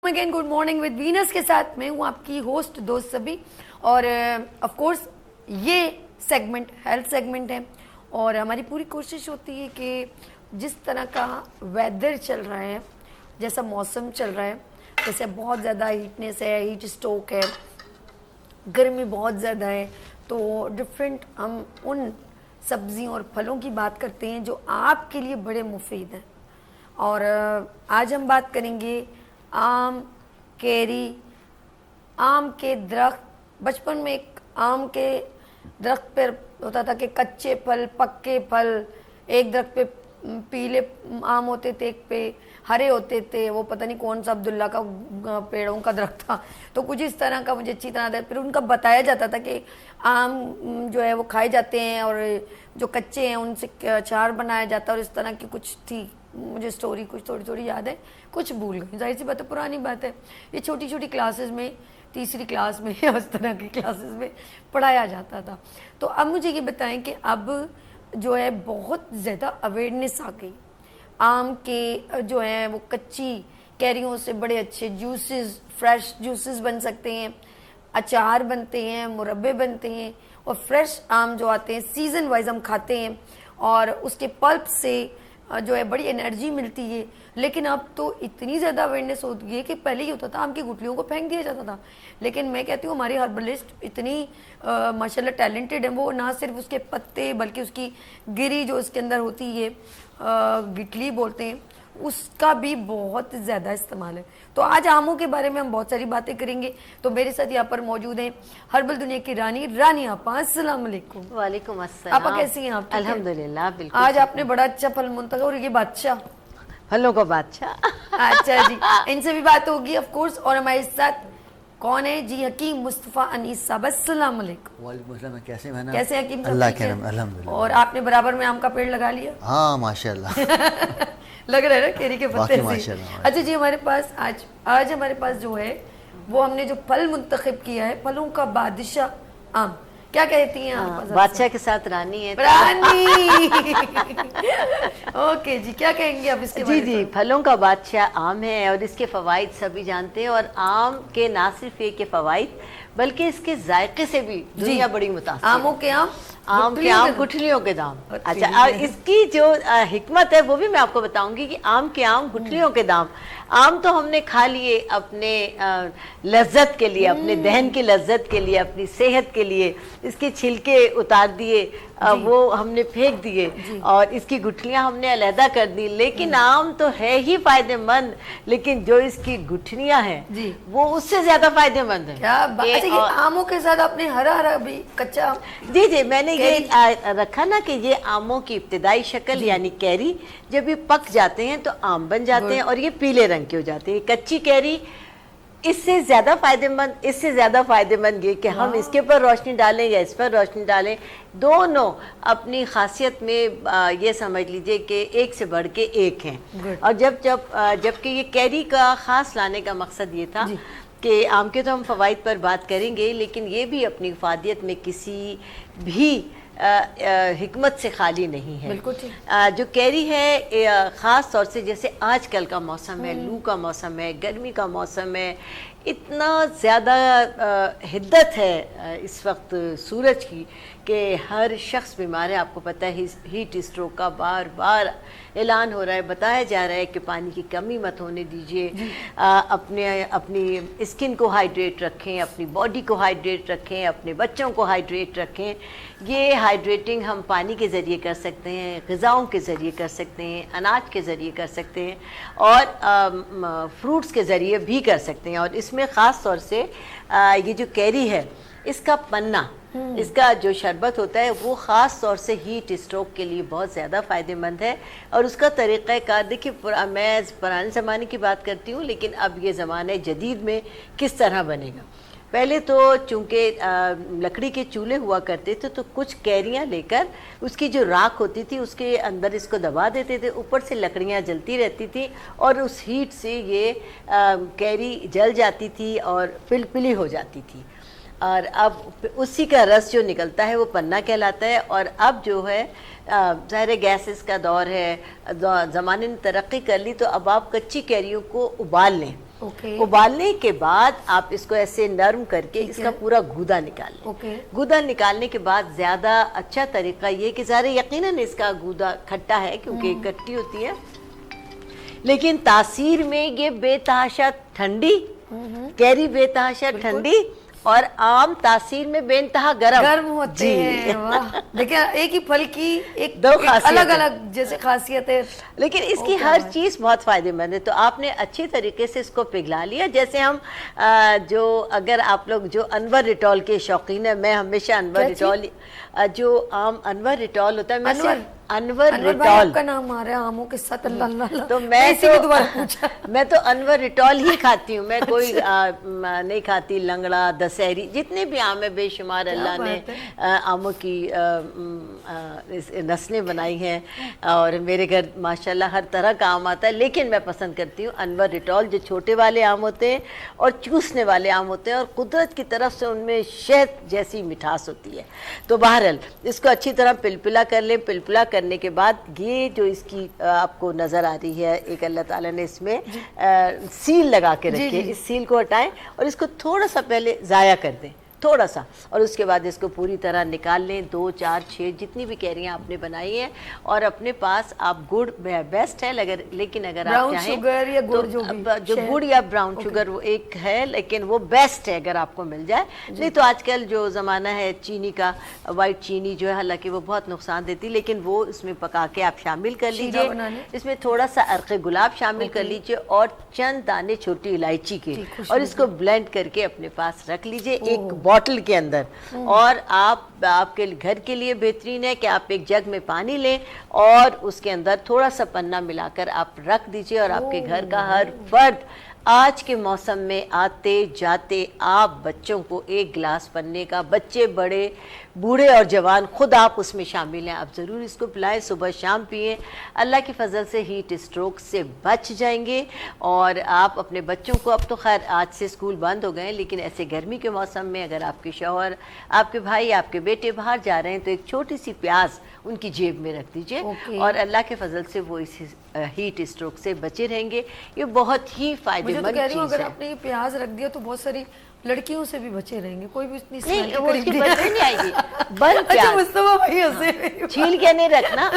Again good morning with Venus के साथ मैं हूँ आपकी होस्ट दोस्त सभी। और ऑफ कोर्स ये सेगमेंट हेल्थ सेगमेंट है और हमारी पूरी कोशिश होती है कि जिस तरह का वेदर चल रहा है, जैसा मौसम चल रहा है, जैसे बहुत ज़्यादा हीटनेस है, हीट स्ट्रोक है, गर्मी बहुत ज़्यादा है, तो डिफरेंट हम उन सब्जियों और फलों की बात करते हैं जो आपके लिए बड़े मुफीद हैं। और आज हम बात करेंगे आम, कैरी, आम के दरख्त। बचपन में एक आम के दरख्त पर होता था कि कच्चे फल, पक्के फल, एक दरख्त पे पीले आम होते थे, एक पे हरे होते थे, वो पता नहीं कौन सा अब्दुल्ला का पेड़ों का दरख्त था, तो कुछ इस तरह का मुझे अच्छी तरह फिर उनका बताया जाता था कि आम जो है वो खाए जाते हैं और जो कच्चे हैं उनसे अचार बनाया जाता है और इस तरह की कुछ थी। मुझे स्टोरी कुछ थोड़ी थोड़ी याद है, कुछ भूल गई, जाहिर सी बात है, पुरानी बात है। ये छोटी छोटी क्लासेस में, तीसरी क्लास में या उस तरह की क्लासेस में पढ़ाया जाता था। तो अब मुझे ये बताएं कि अब जो है बहुत ज़्यादा अवेयरनेस आ गई। आम के जो है वो कच्ची कैरियों से बड़े अच्छे जूसेस, फ्रेश जूसेस बन सकते हैं, अचार बनते हैं, मुरब्बे बनते हैं और फ्रेश आम जो आते हैं सीज़न वाइज हम खाते हैं और उसके पल्प से जो है बड़ी एनर्जी मिलती है। लेकिन अब तो इतनी ज़्यादा अवेयरनेस हो गई है कि पहले ही होता था आम की गुठलियों को फेंक दिया जाता था, लेकिन मैं कहती हूँ हमारी हर्बलिस्ट इतनी माशाल्लाह टैलेंटेड है, वो ना सिर्फ उसके पत्ते बल्कि उसकी गिरी जो उसके अंदर होती है, गिटली बोलते हैं, उसका भी बहुत ज़्यादा इस्तेमाल है। तो आज आमों के बारे में हम बहुत सारी बातें करेंगे। तो मेरे साथ यहाँ पर मौजूद हैं हर्बल दुनिया की रानी आपा। अस्सलाम वालेकुम। वालेकुम अस्सलाम। आपा कैसी हैं आप? अल्हम्दुलिल्लाह बिल्कुल। आज आपने बड़ा अच्छा फल मुंतखब, और ये बादशाह, फलों का बादशाह। अच्छा जी, इनसे भी बात होगी ऑफ कोर्स। और हमारे साथ कौन है जी? हकीम मुस्तफ़ा अनीस साहब। अस्सलाम वालेकुम। वालेकुम अस्सलाम। कैसे हैं? कैसे हकीम साहब? अल्लाह के रहम, अल्हम्दुलिल्लाह। और आपने बराबर में आम का पेड़ लगा लिया? हाँ माशाल्लाह। लग रहा है ना केरी के पत्ते से। माशाल्लाह। अच्छा जी, हमारे पास आज हमारे पास जो है वो हमने जो फल मुंतखब किया है, फलों का बादशाह आम। क्या कहती हैं आप? बादशाह के साथ रानी है। रानी। ओके जी, क्या कहेंगे अब इसके बारे में? जी, फलों का बादशाह आम है और इसके फ़वाइद सभी जानते हैं। और आम के ना सिर्फ ये के फ़वाइद बल्कि इसके जायके से भी दुनिया बड़ी मुतासिर। आमों के आम के आम, गुठलियों के दाम। अच्छा, और इसकी जो हिकमत है वो भी मैं आपको बताऊंगी कि आम के आम, गुठलियों के दाम। आम तो हमने खा लिए अपने लज्जत के लिए, अपने दहन की लज्जत के लिए, अपनी सेहत के लिए। इसके छिलके उतार दिए, वो हमने फेंक दिए और इसकी गुठलियां हमने अलहदा कर दी। लेकिन आम तो है ही फायदेमंद, लेकिन जो इसकी गुठलियां हैं वो उससे ज्यादा फायदेमंद है। क्या बात है। ये आमों के साथ अपने हरा भी कच्चा। जी, मैंने ये रखा ना कि ये आमों की इब्तिदाई शक्ल यानी कैरी, जब ये पक जाते हैं तो आम बन जाते हैं और ये पीले रंग के हो जाते हैं। कच्ची कैरी इससे ज्यादा फायदेमंद ये कि हम इसके पर रोशनी डालें या इस पर रोशनी डालें, दोनों अपनी खासियत में ये समझ लीजिए कि एक से बढ़ के एक हैं। और जबकि ये कैरी का खास लाने का मकसद ये था कि आम के तो हम फ़वाइद पर बात करेंगे, लेकिन ये भी अपनी इफादियत में किसी भी हिकमत से खाली नहीं है। बिल्कुल ठीक। जो कैरी है ख़ास तौर से, जैसे आजकल का मौसम है, लू का मौसम है, गर्मी का मौसम है, इतना ज़्यादा हिद्दत है इस वक्त सूरज की कि हर शख्स बीमार है। आपको पता है हीट स्ट्रोक का बार बार ऐलान हो रहा है, बताया जा रहा है कि पानी की कमी मत होने दीजिए, अपनी स्किन को हाइड्रेट रखें, अपनी बॉडी को हाइड्रेट रखें, अपने बच्चों को हाइड्रेट रखें। ये हाइड्रेटिंग हम पानी के ज़रिए कर सकते हैं, ग़िज़ाओं के ज़रिए कर सकते हैं, अनाज के ज़रिए कर सकते हैं और फ्रूट्स के ज़रिए भी कर सकते हैं। और इसमें ख़ास तौर से ये जो कैरी है, इसका पन्ना, इसका जो शरबत होता है वो ख़ास तौर से हीट स्ट्रोक के लिए बहुत ज़्यादा फ़ायदेमंद है। और उसका तरीक़ाकार देखिए, मैं पुराने ज़माने की बात करती हूँ, लेकिन अब ये ज़माने जदीद में किस तरह बनेगा। पहले तो चूँकि लकड़ी के चूल्हे हुआ करते थे, तो कुछ कैरियाँ लेकर उसकी जो राख होती थी उसके अंदर इसको दबा देते थे, ऊपर से लकड़ियाँ जलती रहती थी और उस हीट से ये कैरी जल जाती थी और पिलपिली हो जाती थी। और अब उसी का रस जो निकलता है वो पन्ना कहलाता है। और अब जो है ज़ाहिर गैसेस का दौर है, ज़माने ने तरक्की कर ली, तो अब आप कच्ची कैरियों को उबाल लें ابالنے کے بعد آپ اس کو ایسے نرم کر کے اس کا پورا گودا نکال لیں. گودا نکالنے کے بعد زیادہ اچھا طریقہ یہ کہ ظاہر یقیناً اس کا گودا کھٹا ہے کیونکہ کھٹی ہوتی ہے، لیکن تاثیر میں یہ بے تحاشا ٹھنڈی، کیری بے تحاشا ٹھنڈی اور آم تاثیر میں بے انتہا گرم ہوتے ہیں. دیکھیں ایک ہی پھل کی ایک دو الگ الگ جیسے خاصیت ہے، لیکن اس کی ہر چیز بہت فائدے مند ہے. تو آپ نے اچھی طریقے سے اس کو پگھلا لیا. جیسے ہم جو اگر آپ لوگ جو انور رٹول کے شوقین ہیں، میں ہمیشہ انور رٹول جو آم انور رٹول ہوتا ہے، میں انور رٹول کا نام آ رہا ہے آموں کے ساتھ. اللہ تو میں تو انور رٹول ہی کھاتی ہوں. میں کوئی نہیں کھاتی لنگڑا، دسہری، جتنے بھی آم ہیں بے شمار اللہ نے آموں کی نسلیں بنائی ہیں اور میرے گھر ماشاءاللہ ہر طرح کا آم آتا ہے. لیکن میں پسند کرتی ہوں انور رٹول، جو چھوٹے والے آم ہوتے ہیں اور چوسنے والے آم ہوتے ہیں اور قدرت کی طرف سے ان میں شہد جیسی مٹھاس ہوتی ہے. تو بہرحال اس کو اچھی طرح پلپلا کر لیں. پلپلا کرنے کے بعد یہ جو اس کی آپ کو نظر آ رہی ہے ایک اللہ تعالیٰ نے اس میں سیل لگا کے رکھے، اس سیل کو ہٹائیں اور اس کو تھوڑا سا پہلے ضائع کر دیں، تھوڑا سا، اور اس کے بعد اس کو پوری طرح نکال لیں. 2 4 6 جتنی بھی کیریاں آپ نے بنائی ہیں، اور اپنے پاس آپ گڑ بیسٹ ہے، لیکن اگر آپ چاہیں جو گڑ یا براؤن شوگر وہ ایک ہے، لیکن وہ بیسٹ ہے اگر آپ کو مل جائے. نہیں تو آج کل جو زمانہ ہے چینی کا، وائٹ چینی جو ہے حالانکہ وہ بہت نقصان دیتی، لیکن وہ اس میں پکا کے آپ شامل کر لیجئے. اس میں تھوڑا سا عرق گلاب شامل کر لیجئے اور چند دانے چھوٹی الائچی کے، اور اس کو بلینڈ کر کے اپنے پاس رکھ لیجئے ایک بوٹل کے اندر. اور آپ کے گھر کے لیے بہترین ہے کہ آپ ایک جگ میں پانی لیں اور اس کے اندر تھوڑا سا پنا ملا کر آپ رکھ دیجئے، اور آپ کے گھر کا ہر فرد آج کے موسم میں آتے جاتے آپ بچوں کو 1 گلاس پنے کا، بچے بڑے بوڑھے اور جوان خود آپ اس میں شامل ہیں، آپ ضرور اس کو پلائیں، صبح شام پئیں. اللہ کی فضل سے ہیٹ اسٹروک سے بچ جائیں گے. اور آپ اپنے بچوں کو، اب تو خیر آج سے اسکول بند ہو گئے ہیں، لیکن ایسے گرمی کے موسم میں اگر آپ کے شوہر، آپ کے بھائی، آپ کے بیٹے باہر جا رہے ہیں تو ایک چھوٹی سی پیاز ان کی جیب میں رکھ دیجئے، اور اللہ کے فضل سے وہ اس ہیٹ اسٹروک سے بچے رہیں گے. یہ بہت ہی فائدہ مند چیز ہے. اگر آپ نے یہ پیاز رکھ دیا تو بہت ساری لڑکیوں سے بھی بچے رہیں گے، کوئی بھی اتنی نہیں، وہ اس کی بدبو نہیں آئے گی. بند پیاز چھیل کے نہیں رکھنا،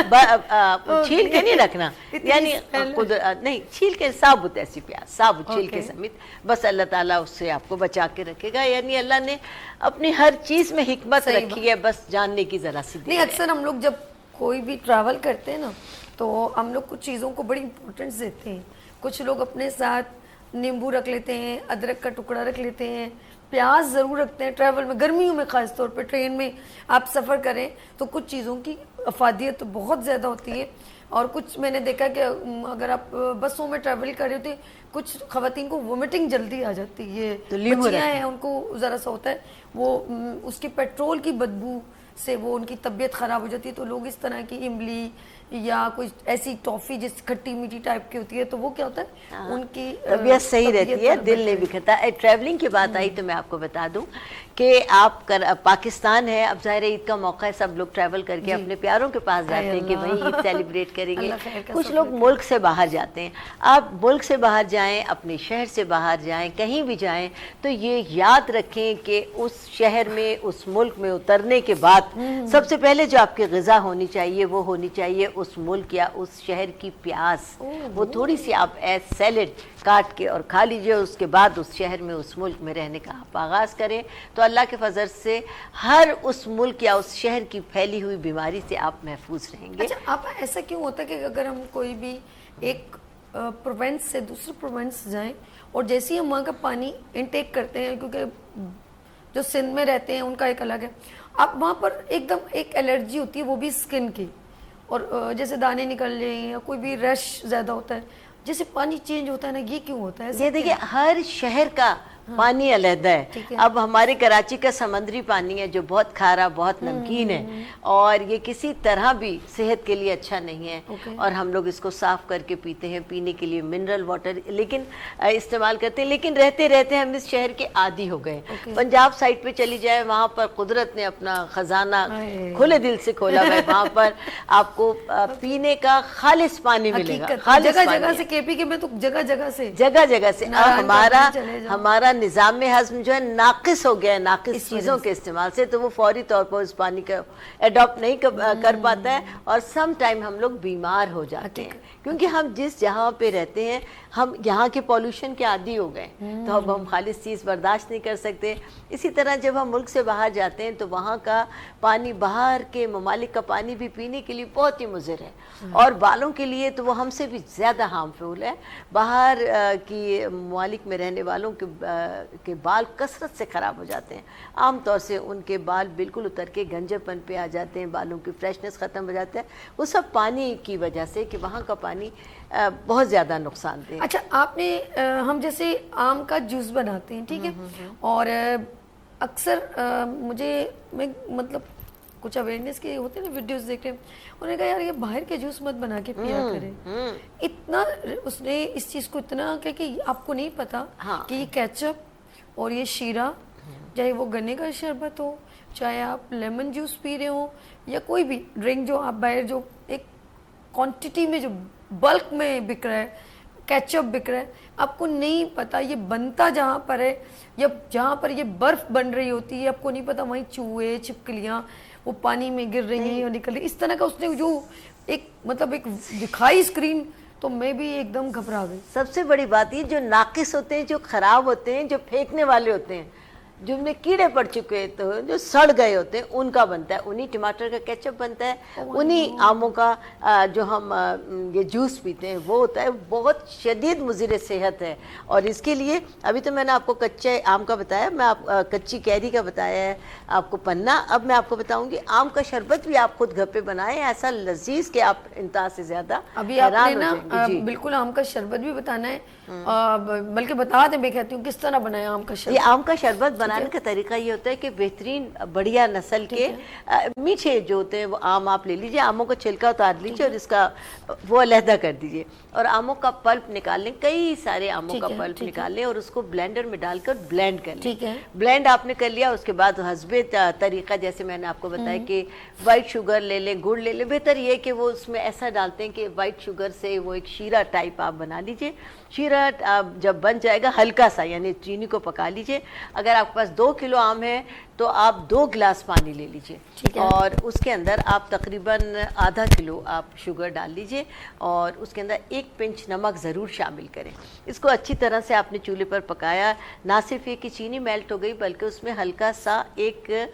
چھیل کے نہیں رکھنا، یعنی نہیں چھیل کے، ثابت ایسی پیاز ثابت چھیل کے سمیت، بس اللہ تعالیٰ اس سے آپ کو بچا کے رکھے گا. یعنی اللہ نے اپنی ہر چیز میں حکمت رکھی ہے، بس جاننے کی ذرا سی. نہیں، اکثر ہم لوگ جب کوئی بھی ٹریول کرتے ہیں نا تو ہم لوگ کچھ چیزوں کو بڑی امپورٹنس دیتے ہیں. کچھ لوگ اپنے ساتھ نیمبو رکھ لیتے ہیں، ادرک کا ٹکڑا رکھ لیتے ہیں، پیاز ضرور رکھتے ہیں. ٹریول میں گرمیوں میں خاص طور پہ ٹرین میں آپ سفر کریں تو کچھ چیزوں کی افادیت بہت زیادہ ہوتی ہے. اور کچھ میں نے دیکھا کہ اگر آپ بسوں میں ٹریول کر رہے ہوتے ہیں، کچھ خواتین کو وومٹنگ جلدی آ جاتی ہے. بچیاں ہیں ان کو ذرا سا ہوتا ہے، وہ اس کی پیٹرول کی بدبو سے وہ ان کی طبیعت خراب ہو جاتی ہے. تو لوگ اس طرح کی املی یا کوئی ایسی ٹافی جس کھٹی میٹھی ٹائپ کی ہوتی ہے تو وہ کیا ہوتا ہے ان کی طبیعت صحیح رہتی ہے، دل نہیں بکھرتا. ٹریولنگ کی بات آئی تو میں آپ کو بتا دوں کہ آپ پاکستان ہے، اب ظاہر عید کا موقع ہے، سب لوگ ٹریول کر کے اپنے پیاروں کے پاس جاتے ہیں کہ وہیں عید سیلیبریٹ کریں گے. کچھ لوگ ملک سے باہر جاتے ہیں. آپ ملک سے باہر جائیں، اپنے شہر سے باہر جائیں، کہیں بھی جائیں تو یہ یاد رکھیں کہ اس شہر میں، اس ملک میں اترنے کے بعد سب سے پہلے جو آپ کی غذا ہونی چاہیے وہ ہونی چاہیے اس ملک یا اس شہر کی پیاز. وہ تھوڑی سی آپ ایز سیلڈ کاٹ کے اور کھا لیجئے، اس کے بعد اس شہر میں، اس ملک میں رہنے کا آپ آغاز کریں تو اللہ کے فضل سے ہر اس ملک یا اس شہر کی پھیلی ہوئی بیماری سے آپ محفوظ رہیں گے. اچھا، آپ ایسا کیوں ہوتا ہے کہ اگر ہم کوئی بھی ایک پروونس سے دوسرے پروونس جائیں اور جیسے ہی ہم وہاں کا پانی انٹیک کرتے ہیں، کیونکہ جو سندھ میں رہتے ہیں ان کا ایک الگ ہے، آپ وہاں پر ایک دم ایک الرجی ہوتی ہے، وہ بھی اسکن کی، اور جیسے دانے نکل جائیں یا کوئی بھی رش زیادہ ہوتا ہے، جیسے پانی چینج ہوتا ہے نا، یہ کیوں ہوتا ہے؟ یہ دیکھیں ہر شہر کا पानी अलहदा ठीक है। है। अब हमारे कराची का समंदरी पानी है जो बहुत खारा, बहुत नमकीन है, और ये किसी तरह भी सेहत के लिए अच्छा नहीं है। ओके। और हम लोग इसको साफ करके पीते हैं, पीने के लिए मिनरल वाटर लेकिन इस्तेमाल करते हैं। लेकिन रहते रहते हम इस शहर के आदी हो गए। ओके। पंजाब साइड पे चली जाए, वहाँ पर कुदरत ने अपना खजाना अरे। खुले दिल से खोला हुआ है। वहाँ पर आपको पीने का खालिस पानी मिलेगा, हकीकत खालिस जगह पानी जगह है। से केपी के में तो जगह जगह से जगह जगह से। और नारायण हमारा तक चले जाओ। हमारा निज़ाम हज़्म जो है नाकिस हो गया है, नाकिस इस चीज़ों वजह के इस्तेमाल से, तो वो फौरी तौर पर उस पानी का एडॉप्ट नहीं कर पाता है, और सम टाइम हम लोग बीमार हो जाते हैं, क्योंकि हम जिस जहाँ पे रहते हैं हम यहाँ के पॉल्यूशन के आदी हो गए, तो अब हम खालिस चीज़ बर्दाश्त नहीं कर सकते। इसी तरह जब हम मुल्क से बाहर जाते हैं तो वहाँ का पानी, बाहर के ममालिक का पानी भी पीने के लिए बहुत ही मुज़र है, और बालों के लिए तो वो हमसे भी ज़्यादा हार्मफुल है। बाहर की ममालिक में रहने वालों के बाल कसरत से ख़राब हो जाते हैं। आम तौर से उनके बाल बिल्कुल उतर के गंजेपन पे आ जाते हैं, बालों की फ्रेशनेस ख़त्म हो जाता है। वो सब पानी की वजह से कि वहाँ का पानी बहुत ज़्यादा नुकसानदेह है। अच्छा, आपने हम जैसे आम का जूस बनाते हैं, ठीक है, और अक्सर मैं मतलब कुछ अवेयरनेस के होते हैं ना वीडियोस देख रहे हैं, उन्होंने कहा यार ये बाहर के जूस मत बना के पिया करें। इतना उसने इस चीज़ को इतना कहा कि आपको नहीं पता कि ये केचप और ये शीरा, चाहे वो गन्ने का शरबत हो, चाहे आप लेमन जूस पी रहे हो, या कोई भी ड्रिंक जो आप बाहर जो एक क्वांटिटी में जो बल्क में बिक रहा है, केचप बिक रहा है, आपको नहीं पता ये बनता जहाँ पर है या जहाँ पर ये बर्फ बन रही होती है, आपको नहीं पता वहीं चूहे छिपकलियाँ वो पानी में गिर रही हैं और निकल रही। इस तरह का उसने जो एक मतलब एक दिखाई स्क्रीन, तो मैं भी एकदम घबरा गई। सबसे बड़ी बात ये, जो नाकिस होते हैं, जो खराब होते हैं, जो फेंकने वाले होते हैं, जो उनमें कीड़े पड़ चुके हैं, तो जो सड़ गए होते हैं, उनका बनता है। उन्हीं टमाटर का केचप बनता है, उन्हीं आमों का जो हम ये जूस पीते हैं वो होता है। बहुत शदीद मुज़िर सेहत है, और इसके लिए अभी तो मैंने आपको कच्चे आम का बताया, मैं कच्ची कैरी का बताया है आपको पन्ना। अब मैं आपको बताऊंगी आम का शरबत भी आप खुद घर पे बनाएं, ऐसा लजीज कि आप इंतहा से ज़्यादा अभी आपने ना बिल्कुल आम का शरबत भी बताना है, बल्कि बता दें, मैं कहती हूँ किस तरह बनाया आम का शरबत। ये आम का शरबत बनाने का तरीका ये होता है कि बेहतरीन बढ़िया नस्ल के मीठे जो होते हैं वो आम आप ले लीजिए, आमों का छिलका उतार लीजिए और इसका वो अलहदा कर दीजिए, और आमों का पल्प निकाल लें, कई सारे आमों का पल्प निकाल लें और उसको ब्लेंडर में डालकर ब्लेंड कर लें। ठीक है। ब्लेंड आपने कर लिया, उसके बाद हस्बे तरीका जैसे मैंने आपको बताया कि वाइट शुगर ले लें, गुड़ ले लें। बेहतर ये कि वो उसमें ऐसा डालते हैं कि वाइट शुगर से वो एक शीरा टाइप आप बना लीजिए। शीरा जब बन जाएगा हल्का सा, यानी चीनी को पका लीजिए। अगर आपके पास 2 किलो आम है तो आप 2 गिलास पानी ले लीजिए, और उसके अंदर आप तकरीबन आधा किलो आप शुगर डाल लीजिए, और उसके अंदर 1 पिंच नमक ज़रूर शामिल करें। इसको अच्छी तरह से आपने चूल्हे पर पकाया। ना सिर्फ ये कि चीनी मेल्ट हो गई, बल्कि उसमें हल्का सा एक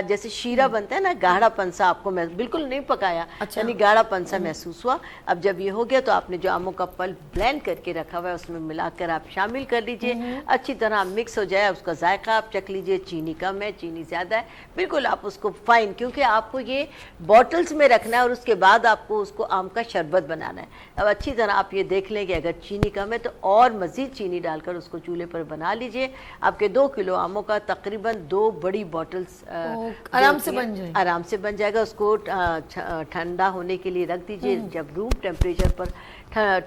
जैसे शीरा बनता है ना, गाढ़ापन सा आपको बिल्कुल नहीं पकाया, यानी गाढ़ापन सा महसूस हुआ। अब जब ये हो गया तो आपने जो आमों का पल्प ब्लेंड करके रखा हुआ है उसमें मिलाकर आप शामिल कर लीजिए। अच्छी तरह मिक्स हो जाए, उसका जायका आप चख लीजिए, चीनी कम है, चीनी ज़्यादा है, बिल्कुल आप उसको फाइन, क्योंकि आपको ये बॉटल्स में रखना है और उसके बाद आपको उसको आम का शरबत बनाना है। अब अच्छी तरह आप ये देख लें कि अगर चीनी कम है तो और मज़ीद चीनी डालकर उसको चूल्हे पर बना लीजिए। आपके 2 किलो आमों का तकरीबन 2 बड़ी बॉटल्स आराम से बन जाए, आराम से बन जाएगा। उसको ठंडा होने के लिए रख दीजिए। जब रूम टेम्परेचर पर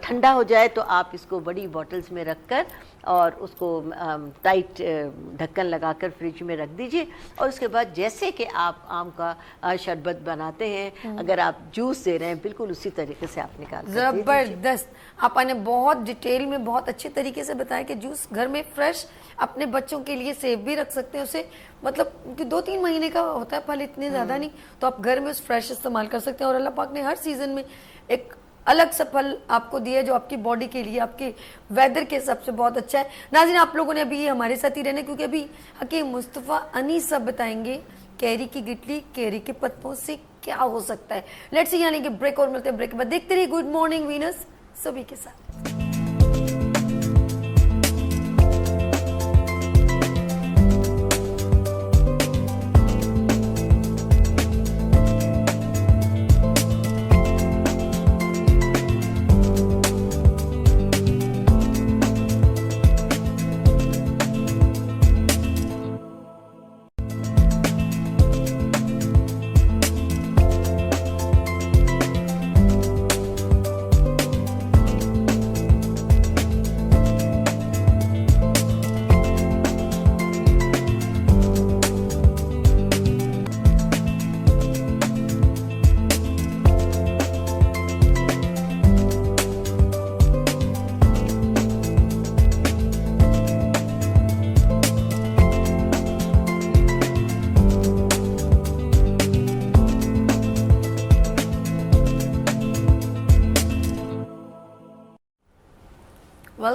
ठंडा हो जाए तो आप इसको बड़ी बॉटल्स में रखकर और उसको टाइट ढक्कन लगाकर फ्रिज में रख दीजिए। और उसके बाद जैसे कि आप आम का शरबत बनाते हैं, अगर आप जूस दे रहे हैं, बिल्कुल उसी तरीके से आप निकाल कर जबरदस्त। आपने बहुत डिटेल में बहुत अच्छे तरीके से बताया कि जूस घर में फ्रेश अपने बच्चों के लिए सेव भी रख सकते हैं उसे, मतलब कि 2-3 महीने का होता है फल, इतने ज़्यादा नहीं, तो आप घर में उस फ्रेश इस्तेमाल कर सकते हैं। और अल्लाह पाक ने हर सीज़न में एक अलग सा फल आपको दिया जो आपकी बॉडी के लिए, आपके वेदर के हिसाब से बहुत अच्छा है। नाज़रीन, आप लोगों ने अभी हमारे साथ ही रहना, क्योंकि अभी हकीम मुस्तफ़ा अनीस सब बताएंगे कैरी की गिटली, कैरी के पत्तों से क्या हो सकता है। लेट्स सी, यानी कि ब्रेक और मिलते हैं, ब्रेक के बाद देखते रहिए गुड मॉर्निंग वीनस सभी के साथ।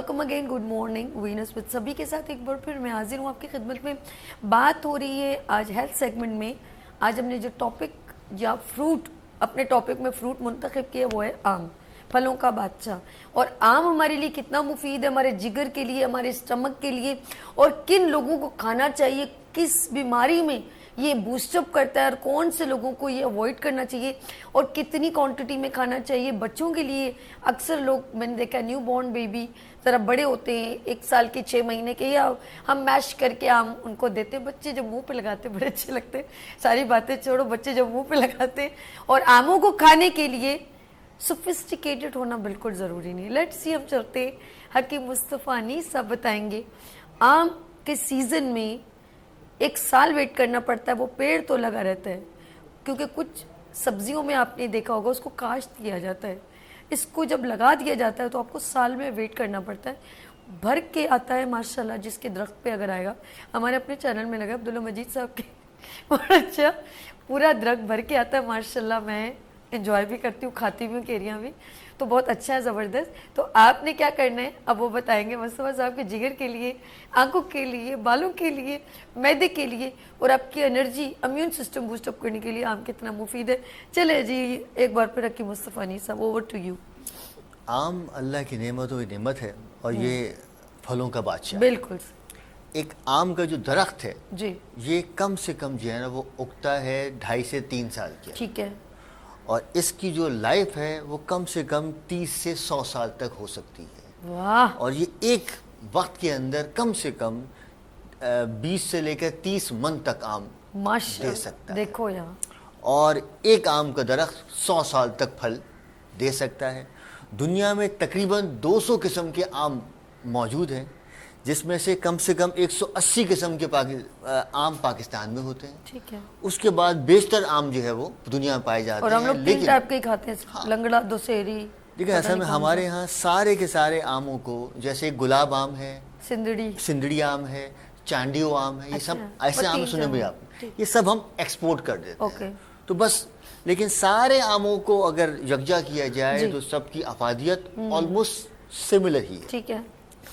Welcome again, good morning Venus with सभी के साथ एक बार फिर मैं हाजिर हूँ आपकी खिदमत में। बात हो रही है आज हेल्थ सेगमेंट में। आज हमने जो टॉपिक या फ्रूट, अपने टॉपिक में फ्रूट मुंतखब किया वो है आम, फलों का बादशाह। और आम हमारे लिए कितना मुफीद है, हमारे जिगर के लिए, हमारे स्टमक के लिए, और किन लोगों को खाना चाहिए, किस बीमारी में ये बूस्टअप करता है और कौन से लोगों को ये अवॉइड करना चाहिए और कितनी क्वांटिटी में खाना चाहिए। बच्चों के लिए अक्सर लोग, मैंने देखा न्यू बॉर्न बेबी ज़रा बड़े होते हैं, 1 साल के 6 महीने के, या हम मैश करके आम उनको देते हैं। बच्चे जब मुंह पे लगाते बड़े अच्छे लगते हैं, सारी बातें छोड़ो, बच्चे जब मुंह पे लगाते हैं। और आमों को खाने के लिए सोफिस्टिकेटेड होना बिल्कुल ज़रूरी नहीं। लेट्स सी, हम चलते हकीम मुस्तफ़ा अनीसा बताएंगे आम के सीज़न में 1 साल वेट करना पड़ता है, वो पेड़ तो लगा रहता है, क्योंकि कुछ सब्जियों में आपने देखा होगा उसको काश्त किया जाता है, इसको जब लगा दिया जाता है तो आपको साल में वेट करना पड़ता है। भर के आता है माशाल्लाह, जिसके दरख्त पे अगर आएगा, हमारे अपने चैनल में लगा अब्दुल्ला मजीद साहब के, और अच्छा पूरा दरख्त भर के आता है माशाल्लाह। मैं एंजॉय भी करती हूँ, खाती भी हूँ केरियाँ भी, तो बहुत अच्छा है, ज़बरदस्त। तो आपने क्या करना है अब वो बताएंगे मुस्तफ़ा साहब के जिगर के लिए, आंखों के लिए, बालों के लिए, मैदे के लिए, और आपकी एनर्जी, इम्यून सिस्टम बूस्टअप करने के लिए आम कितना मुफीद है। चले जी, एक बार फिर रखी Mustafa Anisa, over to you. आम अल्लाह की नेमतों की नेमत है और ये फलों का बादशाह। बिल्कुल। एक आम का जो दरख्त है जी, ये कम से कम जो है ना वो उगता है 2.5 से 3 साल के, ठीक है। और इसकी जो लाइफ है वो कम से कम 30 से 100 साल तक हो सकती है। वाह। और ये एक वक्त के अंदर कम से कम 20 से लेकर 30 मन तक आम दे माशाल्लाह, सकता है। देखो यहाँ, और एक आम का दरख्त 100 साल तक फल दे सकता है। दुनिया में तकरीबन 200 किस्म के आम मौजूद हैं, जिसमें से कम 180 किस्म के आम पाकिस्तान में होते हैं। ठीक है। उसके बाद बेशतर आम जो है वो दुनिया में पाए जाते और हम हैं। लोग 3 टाइप के ही खाते हैं, लंगड़ा, दशहरी। देखिए असल में हमारे यहाँ सारे के सारे आमों को, जैसे गुलाब आम है, सिंदड़ी आम है, चांडियो आम है, ये सब ऐसे आम सुने भी आपने, ये सब हम एक्सपोर्ट कर देते हैं। तो बस, लेकिन सारे आमों को अगर यकजा किया जाए तो सबकी अफादियत ऑलमोस्ट सिमिलर ही है। ठीक है।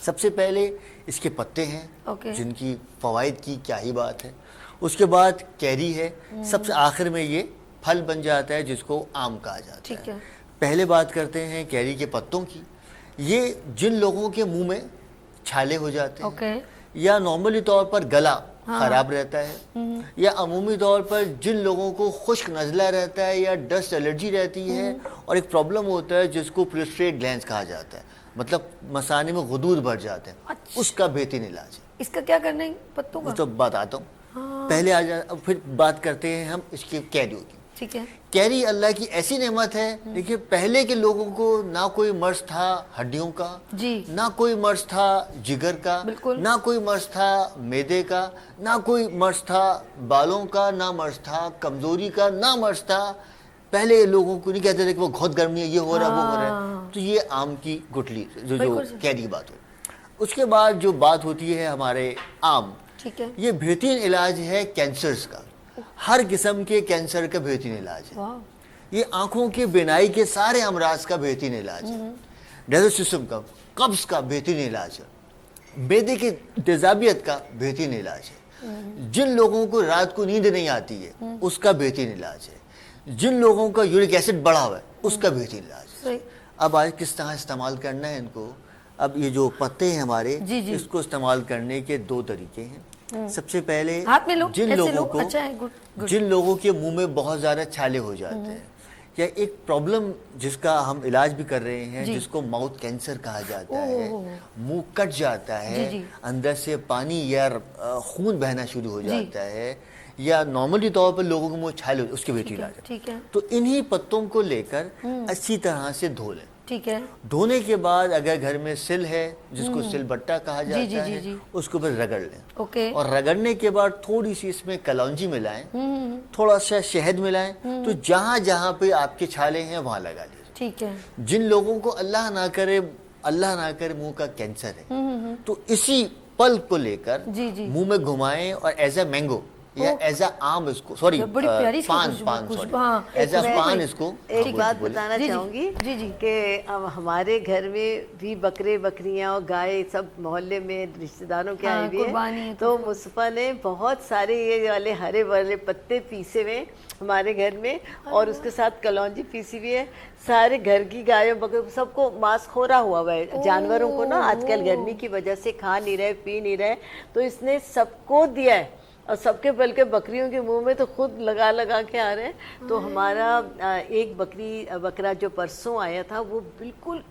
सबसे पहले इसके पत्ते हैं, जिनकी फवाइद की क्या ही बात है। उसके बाद कैरी है, सबसे आखिर में ये फल बन जाता है जिसको आम कहा जाता है। है। पहले बात करते हैं कैरी के पत्तों की। ये जिन लोगों के मुंह में छाले हो जाते हैं, या नॉर्मली तौर पर गला खराब रहता है, या अमूमी तौर पर जिन लोगों को खुश्क नज़ला रहता है या डस्ट एलर्जी रहती है, और एक प्रॉब्लम होता है जिसको प्रोस्टेट ग्लैंड्स कहा जाता है, मतलब मसाने में गुदूद भर जाते हैं। अच्छा। उसका बेहतरीन इलाज है। इसका क्या करना है पत्तों का? तो बताता हूँ। पहले अब फिर बात करते हैं हम इसकी कैरियों की। ठीक है। कैरी अल्लाह की ऐसी नेमत है। देखिए पहले के लोगों को ना कोई मर्ज था हड्डियों का, जी, ना कोई मर्ज था जिगर का, ना कोई मर्ज था मैदे का, ना कोई मर्ज था बालों का, ना मर्ज था कमजोरी का, ना मर्ज था। पहले लोगों को नहीं कहते थे कि वो बहुत गर्मी है, ये हो रहा है, वो हो रहा है। तो ये आम की गुठली जो कैरी की बात हो। उसके बाद जो बात होती है हमारे आम, ठीक है, ये बेहतरीन इलाज है कैंसर्स का। हर किस्म के कैंसर का बेहतरीन इलाज है। ये आंखों के बिनाई के सारे अमराज का बेहतरीन इलाज है। डाइजेस्टिव सिस्टम का, कब्ज का बेहतरीन इलाज है। मैदे की तेजाबियत का बेहतरीन इलाज है। जिन लोगों को रात को नींद नहीं आती है उसका बेहतरीन इलाज है। जिन लोगों का यूरिक एसिड बढ़ा हुआ है उसका बेहतरीन इलाज है। अब आज किस तरह इस्तेमाल करना है इनको। अब ये जो पत्ते हैं हमारे, इसको इस्तेमाल करने के 2 तरीके हैं। सबसे पहले जिन लोगों के मुंह में बहुत ज्यादा छाले हो जाते हैं, या एक प्रॉब्लम जिसका हम इलाज भी कर रहे हैं, जिसको माउथ कैंसर कहा जाता है, मुंह कट जाता है, अंदर से पानी या खून बहना शुरू हो जाता है, या नॉर्मली तौर पर लोगों के मुंह छाले, उसके बेहतरीन इलाज है। तो इन्हीं पत्तों को लेकर अच्छी तरह से धो लें। ठीक है। धोने के बाद अगर घर में सिल है, जिसको सिलबट्टा कहा जाता है, उसको फिर रगड़ लें। और रगड़ने के बाद थोड़ी सी इसमें कलौंजी मिलाएं, थोड़ा सा शहद मिलाएं, तो जहां जहां पे आपके छाले हैं वहां लगा लीजिए। ठीक है। जिन लोगों को अल्लाह ना करे मुंह का कैंसर है, तो इसी पल्प को लेकर मुंह में घुमाएं और एज ए मैंगो या एज अ आम इसको, सॉरी बड़ी प्यारी सी पान, खुशबू- पान खुशबू, सॉरी, हाँ। एज अ पान इसको। एक बात बताना जी, जी, चाहूँगी जी, जी। कि अब हमारे घर में भी बकरे बकरियां और गाय सब मोहल्ले में रिश्तेदारों के हाँ, आए हुए कुर्बानी है हैं, तो मुस्तफ़ा ने बहुत सारे ये वाले हरे वाले पत्ते पीसे हुए हमारे घर में, और उसके साथ कलौंजी पीसी हुई है। सारे घर की गायों बकरियों सबको मांस खोरा हुआ है, जानवरों को ना आजकल गर्मी की वजह से खा नहीं रहे पी नहीं रहे, तो इसने सबको दिया है, और सबके बल्कि बकरियों के मुंह में तो खुद लगा लगा के आ रहे हैं। तो हमारा एक बकरा जो परसों आया था, वो बिल्कुल